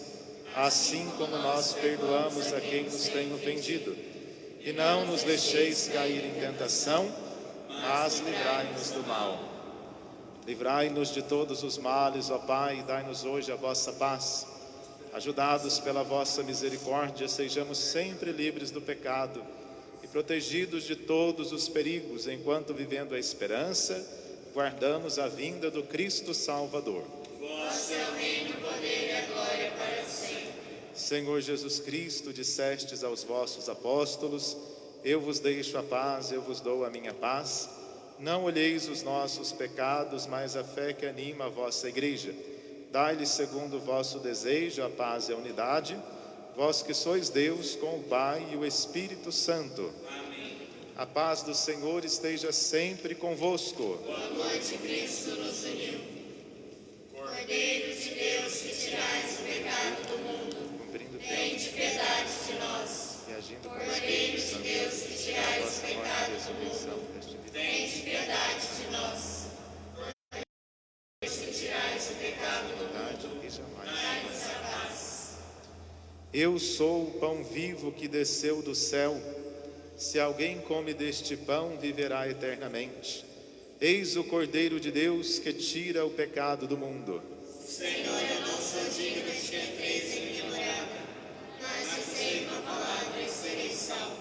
assim como nós perdoamos a quem nos tem ofendido. E não nos deixeis cair em tentação, mas livrai-nos do mal. Livrai-nos de todos os males, ó Pai, e dai-nos hoje a vossa paz. Ajudados pela vossa misericórdia, sejamos sempre livres do pecado e protegidos de todos os perigos, enquanto, vivendo a esperança, guardamos a vinda do Cristo Salvador. Vosso é o reino, o poder e a glória para sempre. Senhor Jesus Cristo, dissestes aos vossos apóstolos: eu vos deixo a paz, eu vos dou a minha paz. Não olheis os nossos pecados, mas a fé que anima a vossa igreja. Dai-lhe, segundo o vosso desejo, a paz e a unidade, vós que sois Deus, com o Pai e o Espírito Santo. Amém. A paz do Senhor esteja sempre convosco. Boa noite, Cristo nos uniu. Cordeiro de Deus, que tirais o pecado do mundo, Cumprindo o tende tempo piedade de nós. e agindo com o Cordeiro Espírito de Deus, Santo, que tirais o vossa morte e pecado do ressurreição, mundo, festividade. tende piedade de nós. Cordeiro que tirais o pecado do mundo, E jamais. dai-nos a paz. Eu sou o pão vivo que desceu do céu. Se alguém come deste pão, viverá eternamente. Eis o Cordeiro de Deus que tira o pecado do mundo. Senhor, eu não sou digno de que entreis em minha morada, mas dizei uma palavra e serei salvo.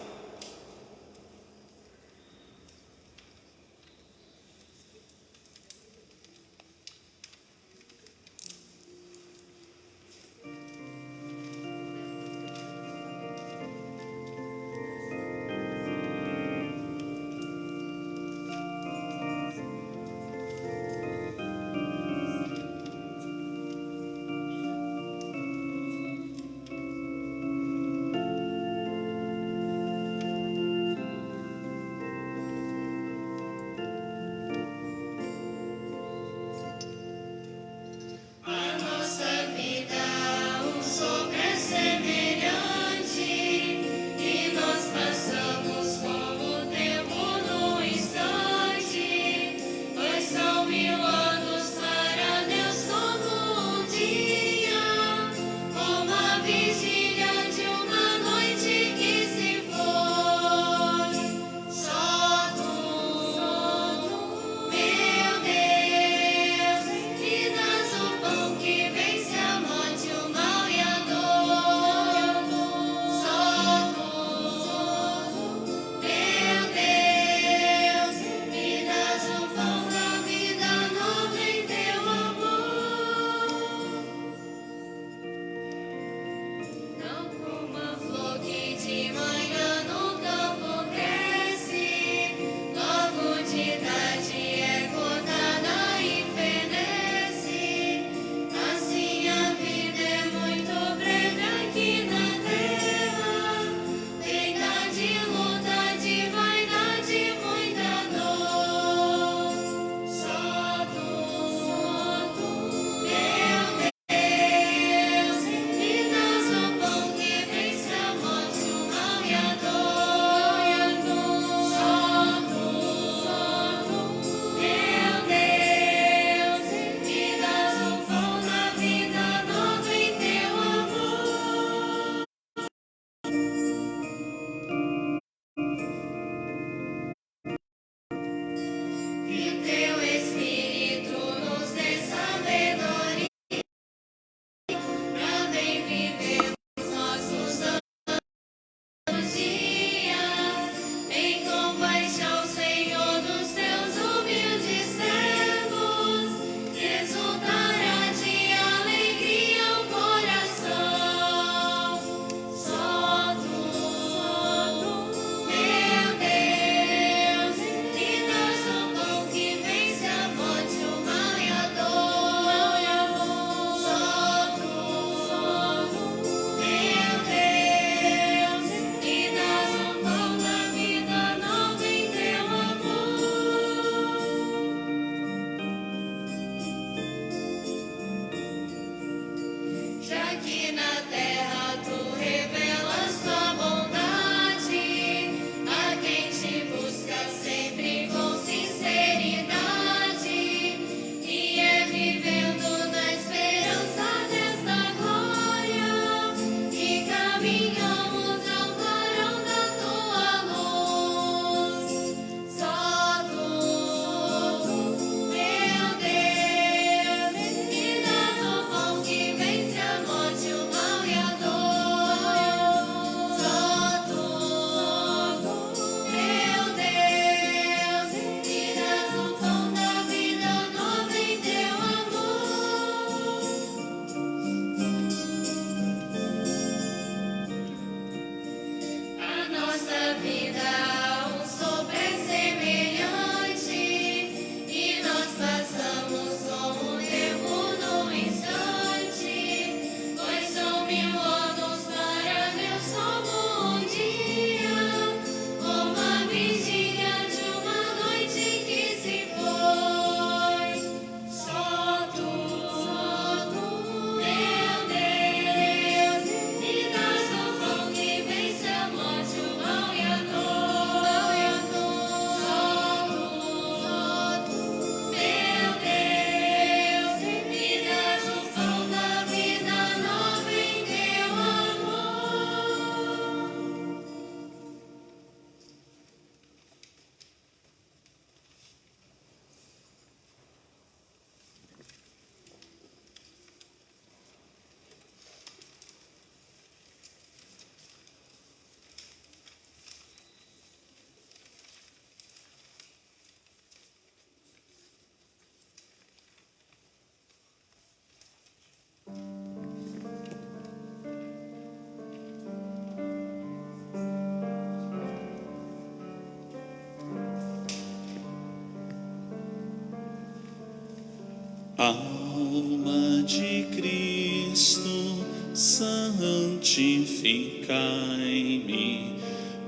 Alma de Cristo, santificai-me.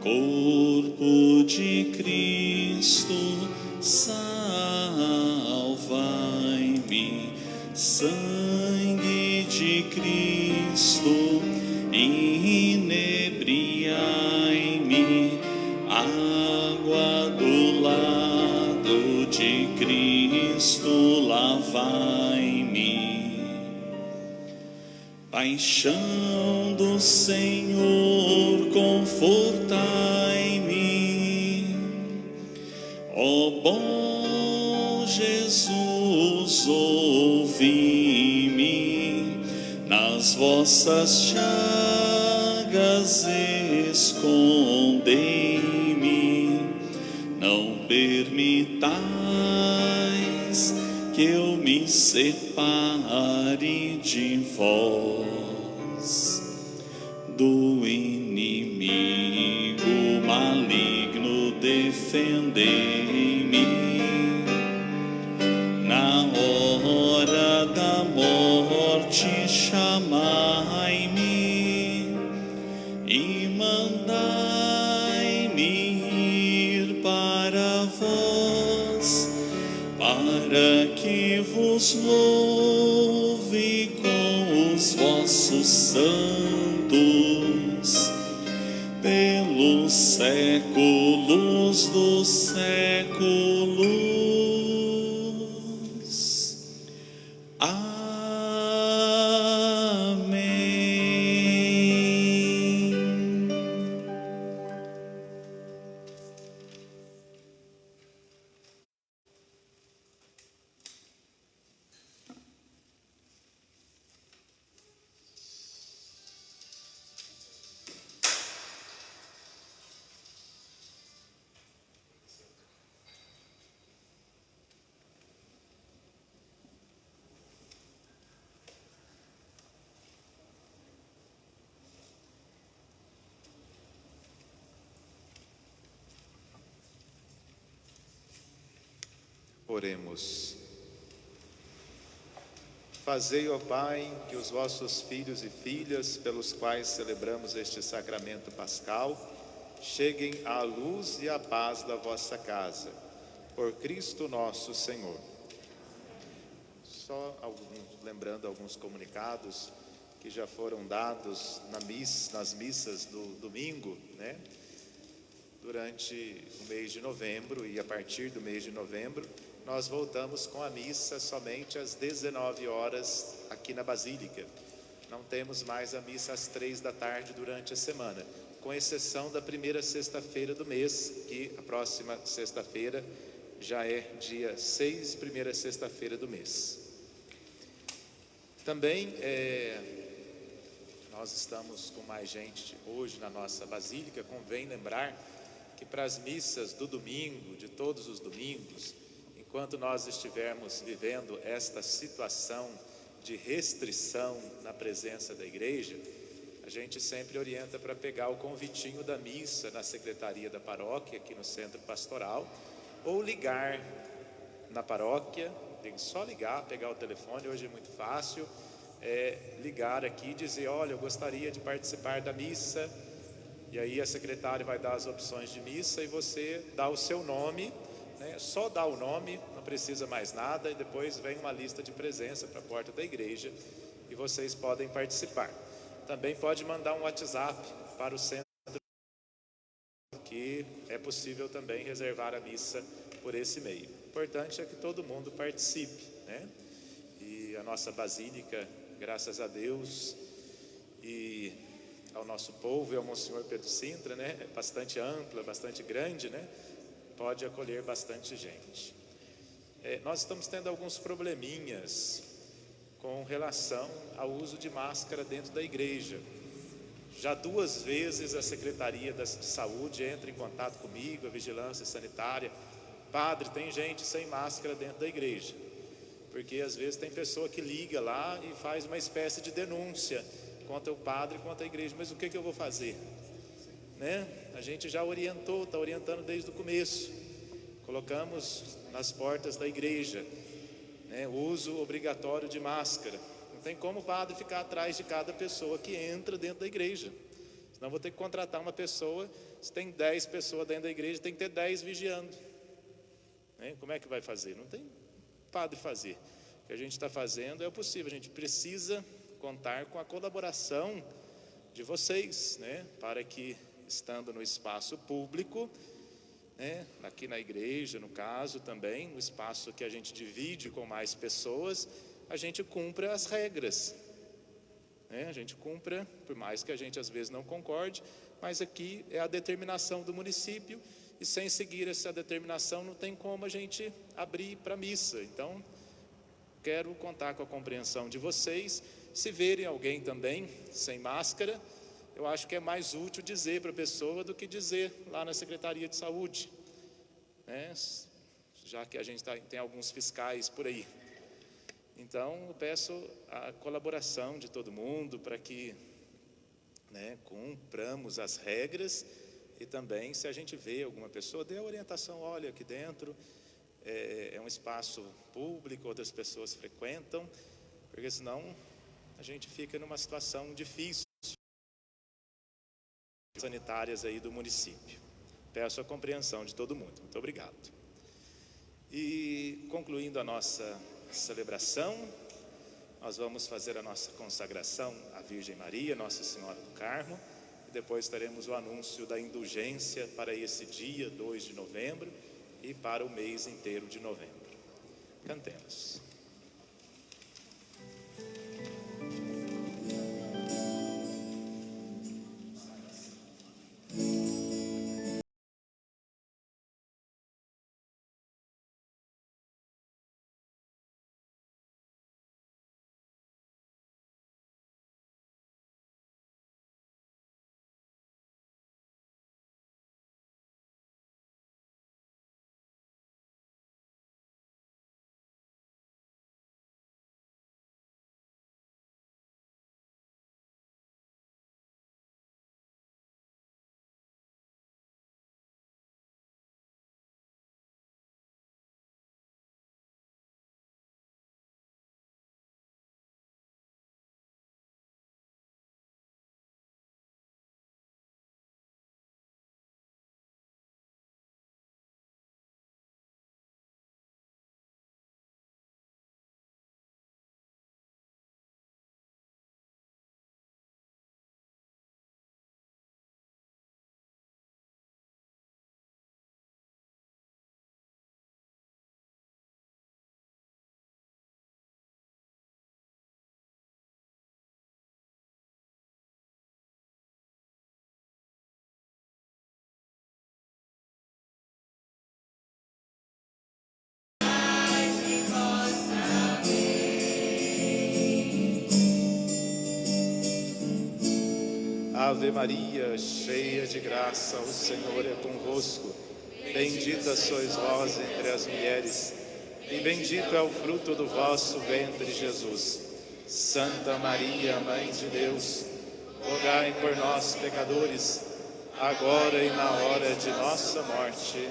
Corpo de Cristo, salvai-me. Sangue de Cristo, inebriai-me. Água do lado de Cristo, lavai-me. Paixão do Senhor, confortai-me. Ó bom Jesus, ouvi-me. Nas vossas chagas escondei-me. Não permitais que eu me separe de vós. Do inimigo maligno defendei-me. Na hora da morte chamai-me e mandai-me ir para vós, para que vos louve com os vossos santos pelos séculos dos séculos. Oremos. Fazei, ó Pai, que os vossos filhos e filhas, pelos quais celebramos este sacramento pascal, cheguem à luz e à paz da vossa casa. Por Cristo nosso Senhor. Só lembrando alguns comunicados que já foram dados nas missas do domingo, né? Durante o mês de novembro e a partir do mês de novembro, nós voltamos com a missa somente às 19 horas aqui na Basílica. Não temos mais a missa às 3 da tarde durante a semana, com exceção da primeira sexta-feira do mês, que a próxima sexta-feira já é dia 6, primeira sexta-feira do mês. Também nós estamos com mais gente hoje na nossa Basílica. Convém lembrar que para as missas do domingo, de todos os domingos, enquanto nós estivermos vivendo esta situação de restrição na presença da igreja, a gente sempre orienta para pegar o convitinho da missa na secretaria da paróquia, aqui no centro pastoral, ou ligar na paróquia. Tem que só ligar, pegar o telefone, hoje é muito fácil, ligar aqui e dizer: olha, eu gostaria de participar da missa. E aí a secretária vai dar as opções de missa e você dá o seu nome, né? Só dá o nome, não precisa mais nada, e depois vem uma lista de presença para a porta da igreja e vocês podem participar. Também pode mandar um WhatsApp para o centro, que é possível também reservar a missa por esse meio. O importante é que todo mundo participe, né? E a nossa Basílica, graças a Deus e ao nosso povo e ao Monsenhor Pedro Sintra, né? É bastante ampla, bastante grande, né? Pode acolher bastante gente. Nós estamos tendo alguns probleminhas com relação ao uso de máscara dentro da igreja. Já 2 vezes a Secretaria da Saúde entra em contato comigo, a Vigilância Sanitária: padre, tem gente sem máscara dentro da igreja. Porque às vezes tem pessoa que liga lá e faz uma espécie de denúncia contra o padre, contra a igreja. Mas o que eu vou fazer? Né? A gente já orientou, está orientando desde o começo. Colocamos nas portas da igreja, né, o uso obrigatório de máscara. Não tem como o padre ficar atrás de cada pessoa que entra dentro da igreja. Senão vou ter que contratar uma pessoa. Se tem 10 pessoas dentro da igreja, tem que ter 10 vigiando. Né? Como é que vai fazer? Não tem padre fazer. O que a gente está fazendo é o possível. A gente precisa contar com a colaboração de vocês, né? Para que, estando no espaço público, né, aqui na igreja, no caso também, no espaço que a gente divide com mais pessoas, a gente cumpra as regras, né? A gente cumpra, por mais que a gente às vezes não concorde, mas aqui é a determinação do município, e sem seguir essa determinação não tem como a gente abrir para a missa. Então, quero contar com a compreensão de vocês. Se verem alguém também sem máscara, eu acho que é mais útil dizer para a pessoa do que dizer lá na Secretaria de Saúde, né? Já que a gente tem alguns fiscais por aí. Então, eu peço a colaboração de todo mundo para que, né, cumpramos as regras, e também, se a gente vê alguma pessoa, dê a orientação: olha, aqui dentro é um espaço público, outras pessoas frequentam, porque senão a gente fica numa situação difícil sanitárias aí do município. Peço a compreensão de todo mundo. Muito obrigado. E concluindo a nossa celebração, nós vamos fazer a nossa consagração à Virgem Maria, Nossa Senhora do Carmo, e depois teremos o anúncio da indulgência para esse dia 2 de novembro e para o mês inteiro de novembro. Cantemos. Ave Maria, cheia de graça, o Senhor é convosco. Bendita sois vós entre as mulheres, e bendito é o fruto do vosso ventre, Jesus. Santa Maria, Mãe de Deus, rogai por nós, pecadores, agora e na hora de nossa morte.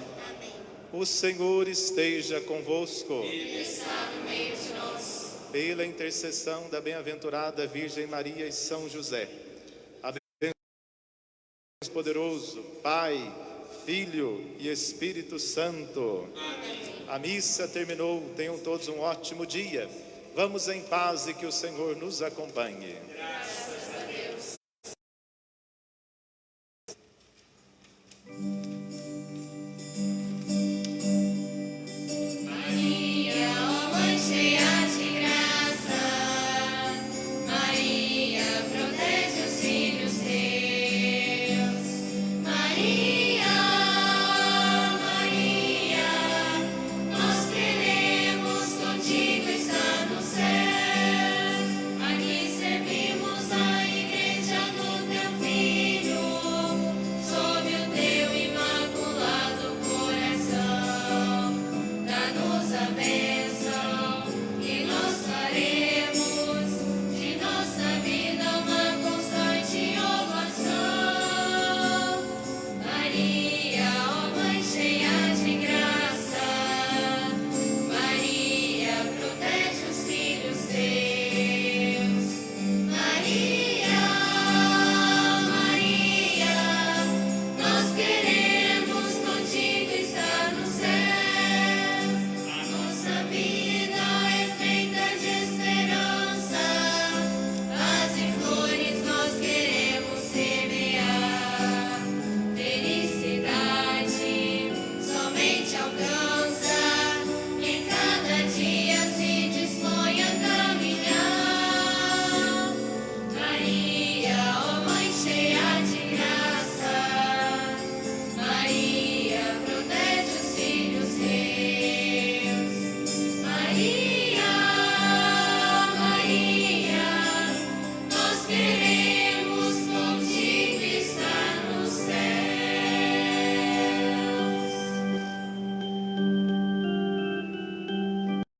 O Senhor esteja convosco. Ele está no meio de nós. Pela intercessão da bem-aventurada Virgem Maria e São José, poderoso, Pai, Filho e Espírito Santo. Amém. A missa terminou. Tenham todos um ótimo dia. Vamos em paz e que o Senhor nos acompanhe.